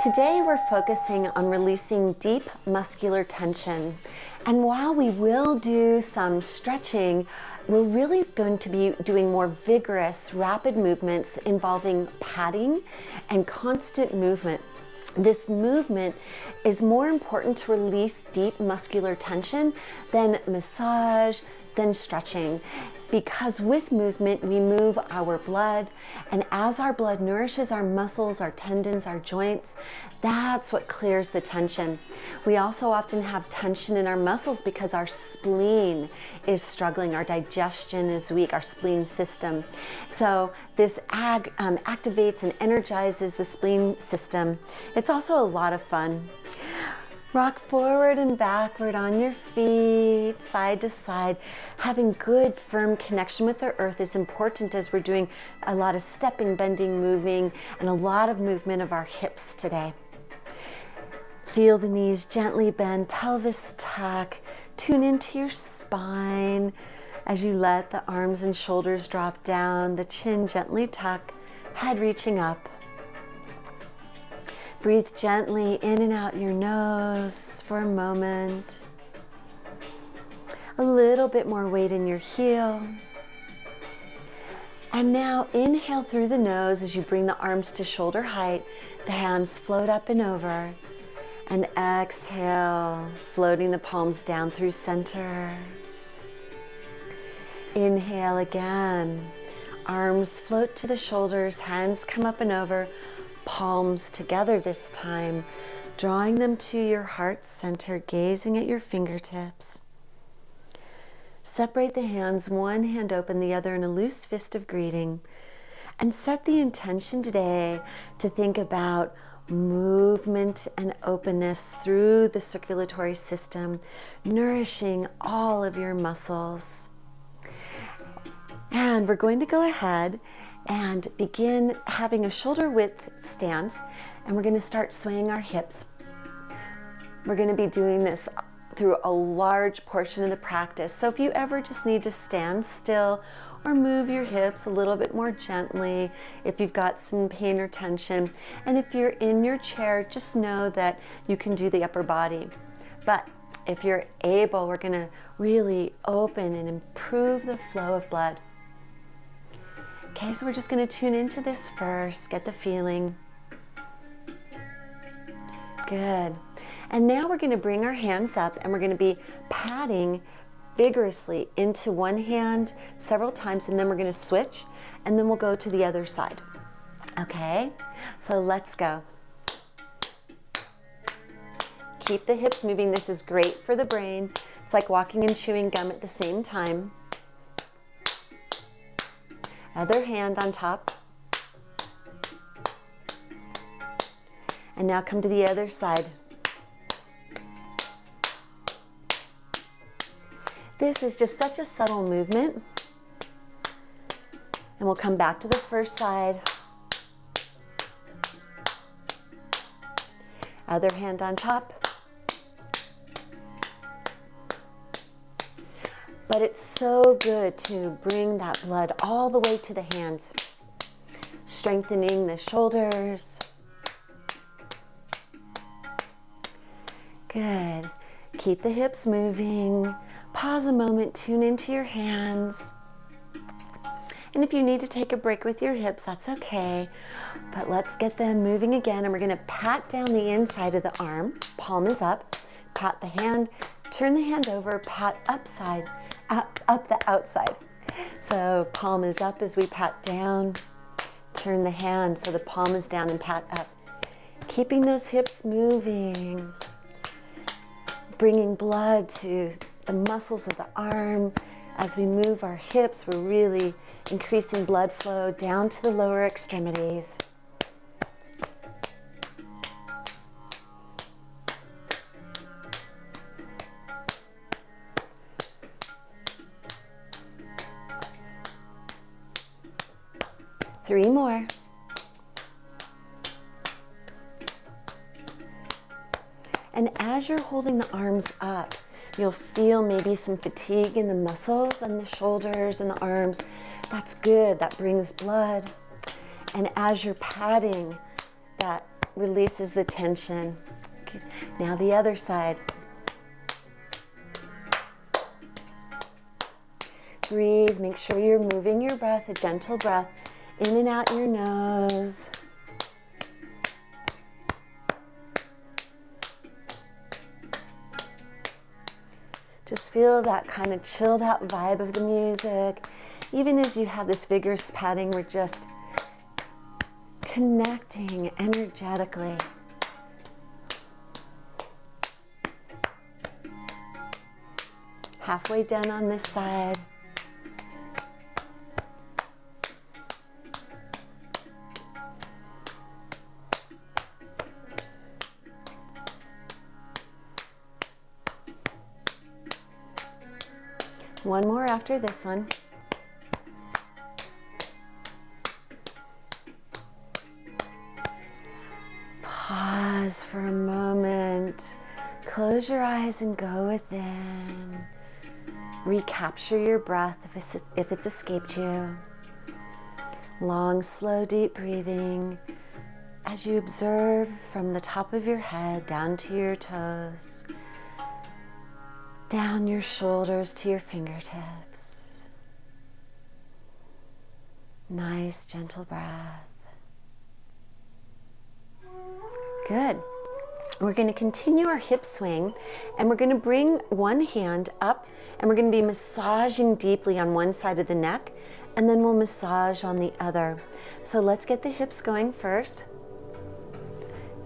Today we're focusing on releasing deep muscular tension. And while we will do some stretching, we're really going to be doing more vigorous, rapid movements involving padding and constant movement. This movement is more important to release deep muscular tension than massage, than stretching. Because with movement, we move our blood, and as our blood nourishes our muscles, our tendons, our joints, that's what clears the tension. We also often have tension in our muscles because our spleen is struggling, our digestion is weak, our spleen system. So this activates and energizes the spleen system. It's also a lot of fun. Rock forward and backward on your feet, side to side. Having good, firm connection with the earth is important as we're doing a lot of stepping, bending, moving, and a lot of movement of our hips today. Feel the knees gently bend, pelvis tuck. Tune into your spine as you let the arms and shoulders drop down, the chin gently tuck, head reaching up. Breathe gently in and out your nose for a moment. A little bit more weight in your heel. And now inhale through the nose as you bring the arms to shoulder height. The hands float up and over. And exhale, floating the palms down through center. Inhale again. Arms float to the shoulders, hands come up and over. Palms together this time, drawing them to your heart center, gazing at your fingertips. Separate the hands, one hand open, the other in a loose fist of greeting, and set the intention today to think about movement and openness through the circulatory system, nourishing all of your muscles. And we're going to go ahead and begin having a shoulder width stance, and we're going to start swaying our hips. We're going to be doing this through a large portion of the practice. So if you ever just need to stand still or move your hips a little bit more gently, if you've got some pain or tension, and if you're in your chair, just know that you can do the upper body. But if you're able, we're going to really open and improve the flow of blood. Okay, so we're just going to tune into this first, get the feeling. Good. And now we're going to bring our hands up and we're going to be patting vigorously into one hand several times, and then we're going to switch, and then we'll go to the other side. Okay, so let's go. Keep the hips moving. This is great for the brain. It's like walking and chewing gum at the same time. Other hand on top. And now come to the other side. This is just such a subtle movement. And we'll come back to the first side. Other hand on top. But it's so good to bring that blood all the way to the hands, strengthening the shoulders. Good. Keep the hips moving. Pause a moment, tune into your hands. And if you need to take a break with your hips, that's okay. But let's get them moving again, and we're going to pat down the inside of the arm. Palm is up. Pat the hand, turn the hand over, pat upside. Up the outside. So palm is up as we pat down. Turn the hand so the palm is down and pat up. Keeping those hips moving. Bringing blood to the muscles of the arm. As we move our hips, we're really increasing blood flow down to the lower extremities. Three more. And as you're holding the arms up, you'll feel maybe some fatigue in the muscles and the shoulders and the arms. That's good. That brings blood. And as you're patting that releases the tension. Okay. Now the other side. Breathe, make sure you're moving your breath, a gentle breath, in and out your nose. Just feel that kind of chilled out vibe of the music. Even as you have this vigorous patting, we're just connecting energetically. Halfway done on this side. One more after this one. Pause for a moment. Close your eyes and go within. Recapture your breath if it's escaped you. Long, slow, deep breathing as you observe from the top of your head down to your toes. Down your shoulders to your fingertips. Nice, gentle breath. Good. We're going to continue our hip swing, and we're going to bring one hand up, and we're going to be massaging deeply on one side of the neck, and then we'll massage on the other. So let's get the hips going first.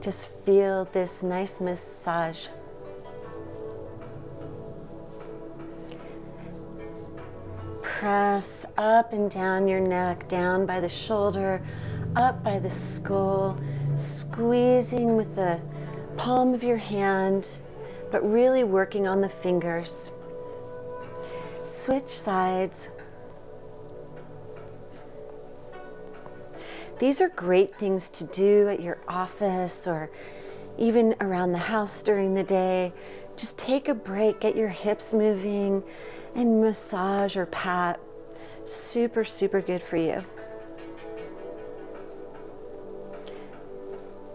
Just feel this nice massage. Press up and down your neck, down by the shoulder, up by the skull, squeezing with the palm of your hand, but really working on the fingers. Switch sides. These are great things to do at your office or even around the house during the day. Just take a break, get your hips moving, and massage or pat. Super, super good for you.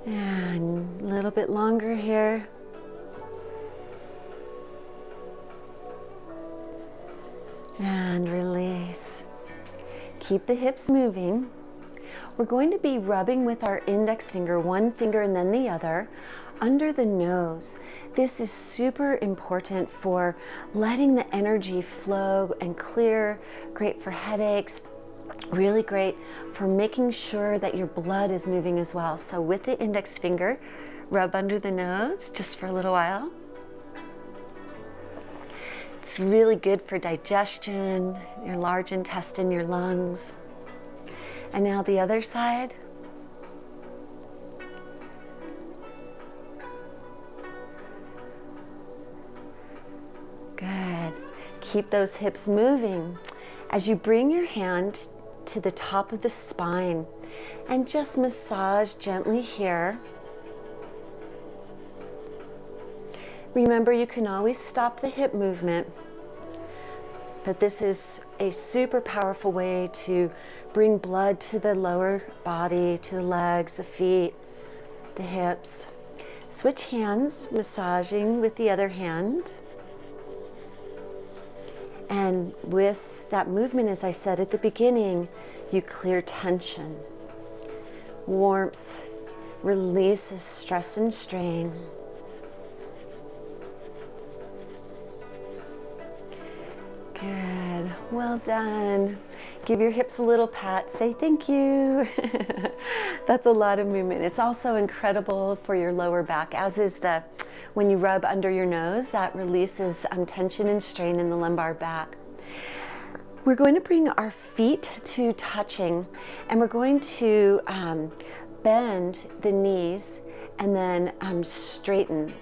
And a little bit longer here. And release. Keep the hips moving. We're going to be rubbing with our index finger, one finger and then the other, under the nose. This is super important for letting the energy flow and clear, great for headaches, really great for making sure that your blood is moving as well. So with the index finger, rub under the nose just for a little while. It's really good for digestion, your large intestine, your lungs. And now the other side. Good. Keep those hips moving as you bring your hand to the top of the spine and just massage gently here. Remember, you can always stop the hip movement, but this is a super powerful way to bring blood to the lower body, to the legs, the feet, the hips. Switch hands, massaging with the other hand. And with that movement, as I said at the beginning, you clear tension. Warmth releases stress and strain. Good. Well done. Give your hips a little pat. Say thank you. That's a lot of movement. It's also incredible for your lower back, as is when you rub under your nose, that releases tension and strain in the lumbar back. We're going to bring our feet to touching, and we're going to bend the knees and then straighten.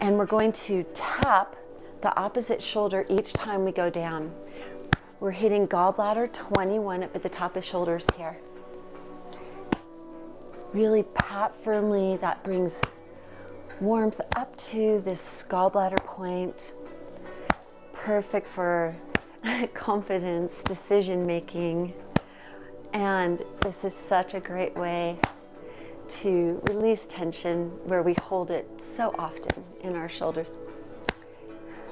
And we're going to tap the opposite shoulder each time we go down. We're hitting gallbladder 21 up at the top of shoulders here. Really pat firmly. That brings warmth up to this gallbladder point. Perfect for confidence, decision making. And this is such a great way to release tension where we hold it so often in our shoulders.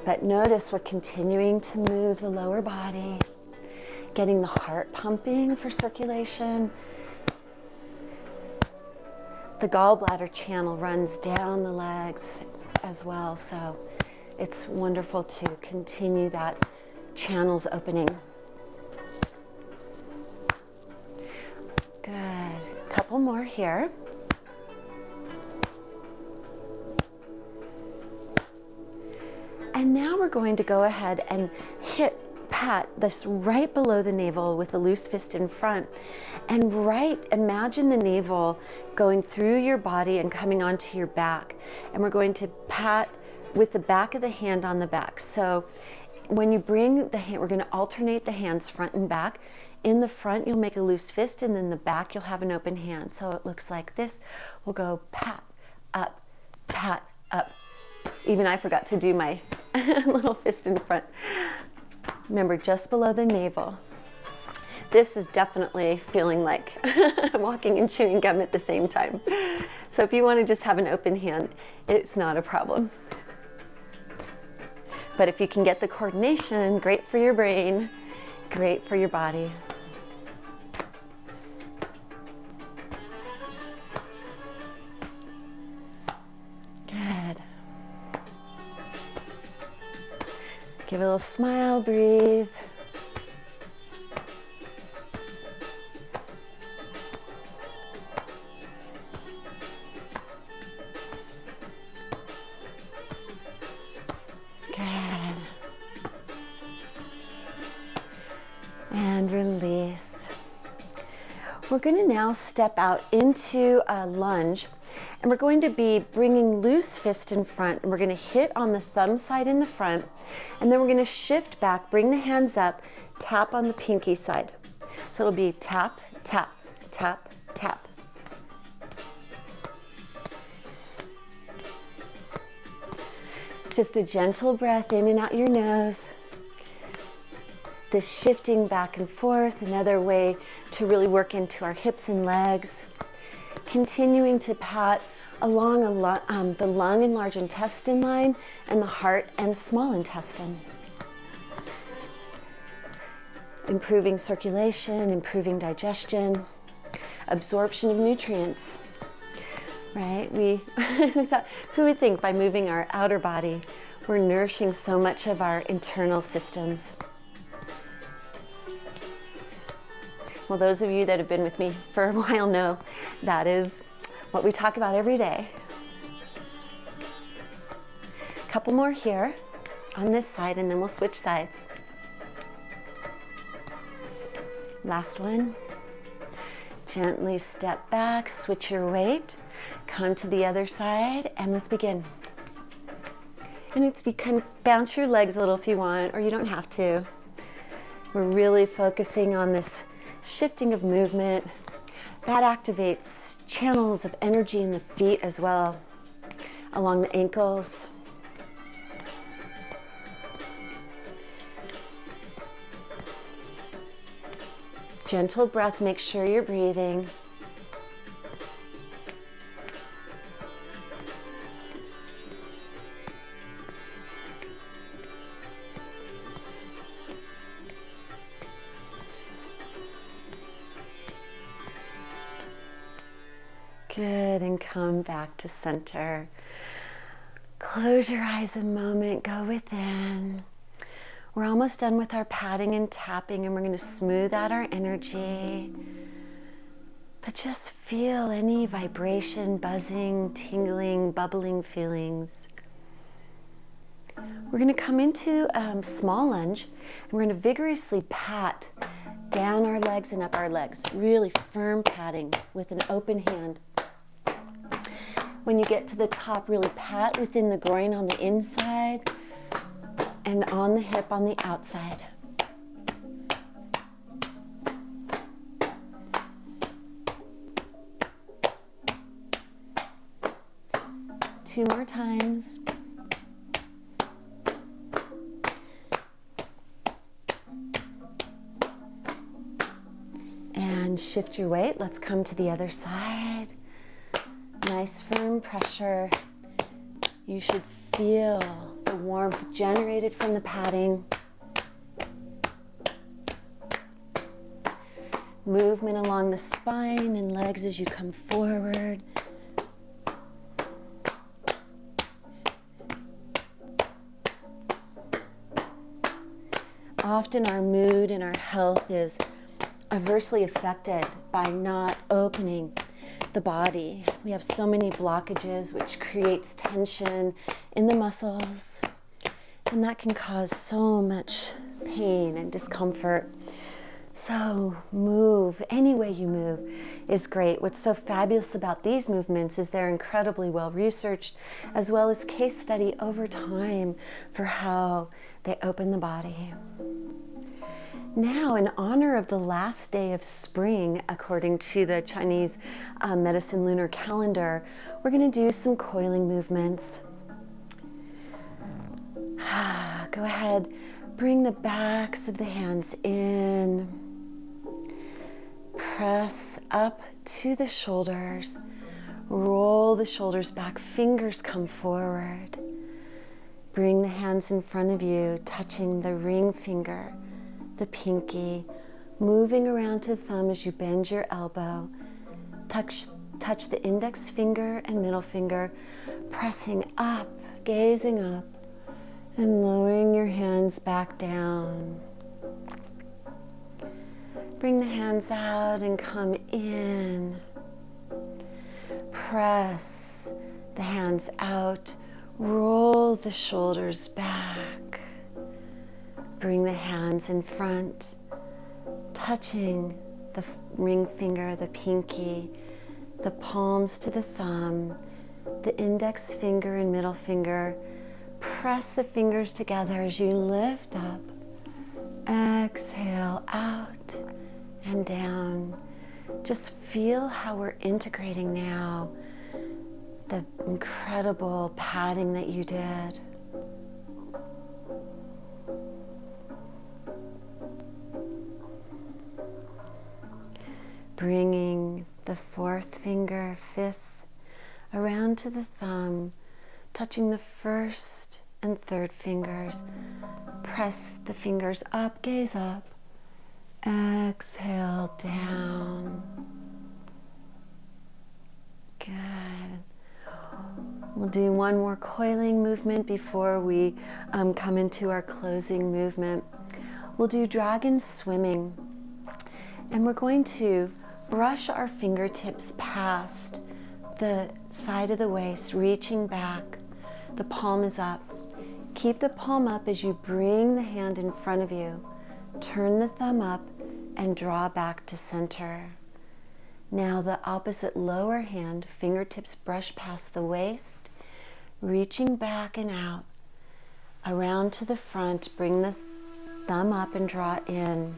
But notice we're continuing to move the lower body, getting the heart pumping for circulation. The gallbladder channel runs down the legs as well, so it's wonderful to continue that channels opening. Good. Couple more here. And now we're going to go ahead and pat this right below the navel with a loose fist in front. And imagine the navel going through your body and coming onto your back. And we're going to pat with the back of the hand on the back. So when you bring the hand, we're going to alternate the hands front and back. In the front, you'll make a loose fist, and then the back, you'll have an open hand. So it looks like this. We'll go pat, up, pat, up. Even I forgot to do my little fist in front. Remember, just below the navel. This is definitely feeling like I'm walking and chewing gum at the same time. So if you want to just have an open hand, it's not a problem. But if you can get the coordination, great for your brain, great for your body. Good. Give a little smile, breathe. Good. And release. We're going to now step out into a lunge, and we're going to be bringing loose fist in front, and we're going to hit on the thumb side in the front, and then we're going to shift back, bring the hands up, tap on the pinky side. So it'll be tap, tap, tap, tap. Just a gentle breath in and out your nose. This shifting back and forth, another way to really work into our hips and legs. Continuing to pat along the lung and large intestine line and the heart and small intestine. Improving circulation, improving digestion, absorption of nutrients. Right? Who would think by moving our outer body, we're nourishing so much of our internal systems. Well, those of you that have been with me for a while know that is what we talk about every day. A couple more here on this side, and then we'll switch sides. Last one. Gently step back, switch your weight, come to the other side, and let's begin. And you can bounce your legs a little if you want, or you don't have to. We're really focusing on this shifting of movement. That activates channels of energy in the feet as well, along the ankles. Gentle breath, make sure you're breathing. Good, and come back to center. Close your eyes a moment, go within. We're almost done with our patting and tapping, and we're going to smooth out our energy. But just feel any vibration, buzzing, tingling, bubbling feelings. We're going to come into a small lunge, and we're going to vigorously pat down our legs and up our legs. Really firm patting with an open hand. When you get to the top, really pat within the groin on the inside and on the hip on the outside. Two more times. And shift your weight. Let's come to the other side. Nice firm pressure. You should feel the warmth generated from the padding. Movement along the spine and legs as you come forward. Often our mood and our health is adversely affected by not opening the body. We have so many blockages, which creates tension in the muscles, and that can cause so much pain and discomfort. So move, any way you move is great. What's so fabulous about these movements is they're incredibly well researched, as well as case study over time for how they open the body. Now, in honor of the last day of spring, according to the Chinese medicine lunar calendar, we're going to do some coiling movements. Go ahead, bring the backs of the hands in. Press up to the shoulders. Roll the shoulders back, fingers come forward. Bring the hands in front of you, touching the ring finger, the pinky, moving around to the thumb as you bend your elbow. Touch the index finger and middle finger, pressing up, gazing up, and lowering your hands back down. Bring the hands out and come in. Press the hands out, roll the shoulders back. Bring the hands in front, touching the ring finger, the pinky, the palms to the thumb, the index finger and middle finger. Press the fingers together as you lift up. Exhale out and down. Just feel how we're integrating now the incredible padding that you did. Bringing the fourth finger, fifth, around to the thumb, touching the first and third fingers. Press the fingers up, gaze up. Exhale down. Good. We'll do one more coiling movement before we come into our closing movement. We'll do dragon swimming. And we're going to brush our fingertips past the side of the waist, reaching back. The palm is up. Keep the palm up as you bring the hand in front of you. Turn the thumb up and draw back to center. Now the opposite lower hand, fingertips brush past the waist, reaching back and out. Around to the front, bring the thumb up and draw in.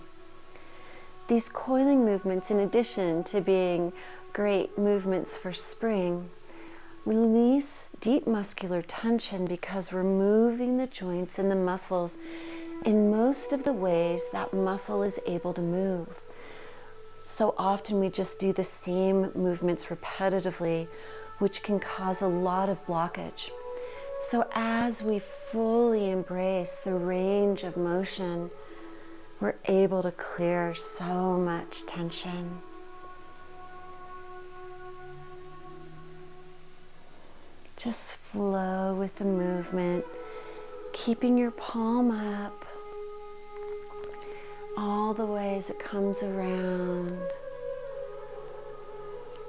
These coiling movements, in addition to being great movements for spring, release deep muscular tension because we're moving the joints and the muscles in most of the ways that muscle is able to move. So often we just do the same movements repetitively, which can cause a lot of blockage. So as we fully embrace the range of motion, we're able to clear so much tension. Just flow with the movement, keeping your palm up all the way as it comes around.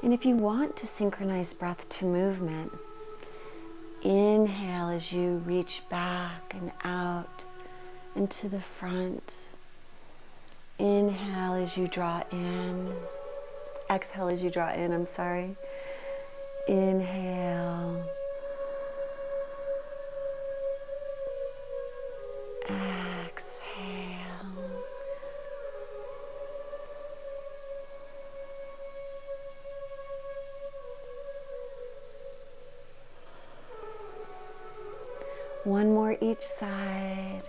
And if you want to synchronize breath to movement, inhale as you reach back and out and to the front. Inhale as you draw in. Exhale as you draw in, I'm sorry. Inhale. Exhale. One more each side.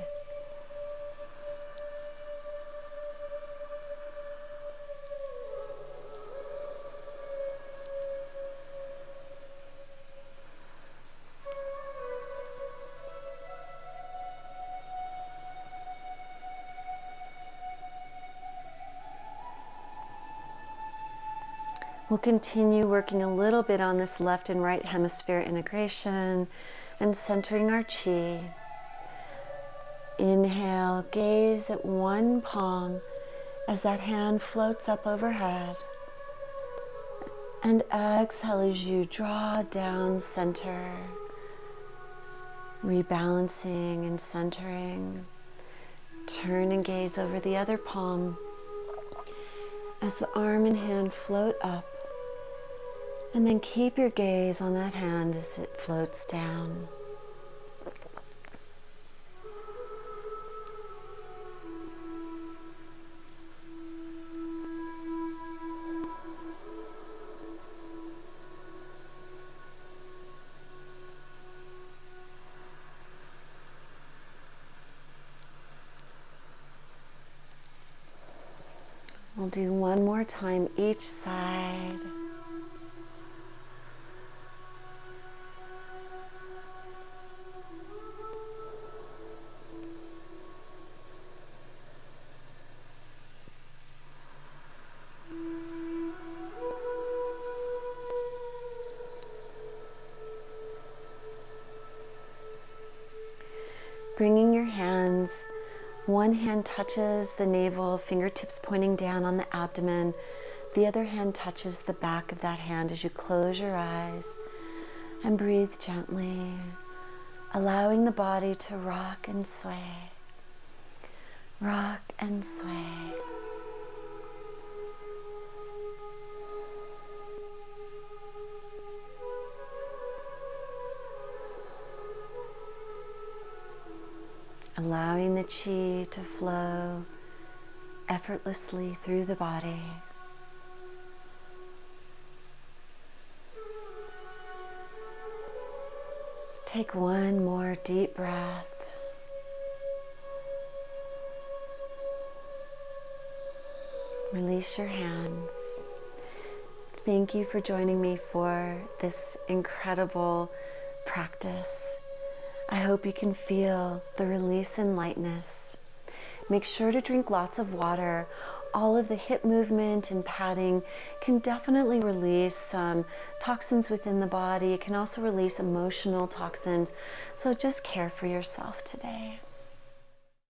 We'll continue working a little bit on this left and right hemisphere integration and centering our chi. Inhale, gaze at one palm as that hand floats up overhead. And exhale as you draw down center, rebalancing and centering. Turn and gaze over the other palm as the arm and hand float up. And then keep your gaze on that hand as it floats down. We'll do one more time each side. Bringing your hands, one hand touches the navel, fingertips pointing down on the abdomen. The other hand touches the back of that hand as you close your eyes and breathe gently, allowing the body to rock and sway. Rock and sway. Allowing the chi to flow effortlessly through the body. Take one more deep breath. Release your hands. Thank you for joining me for this incredible practice. I hope you can feel the release and lightness. Make sure to drink lots of water. All of the hip movement and padding can definitely release some toxins within the body. It can also release emotional toxins. So just care for yourself today.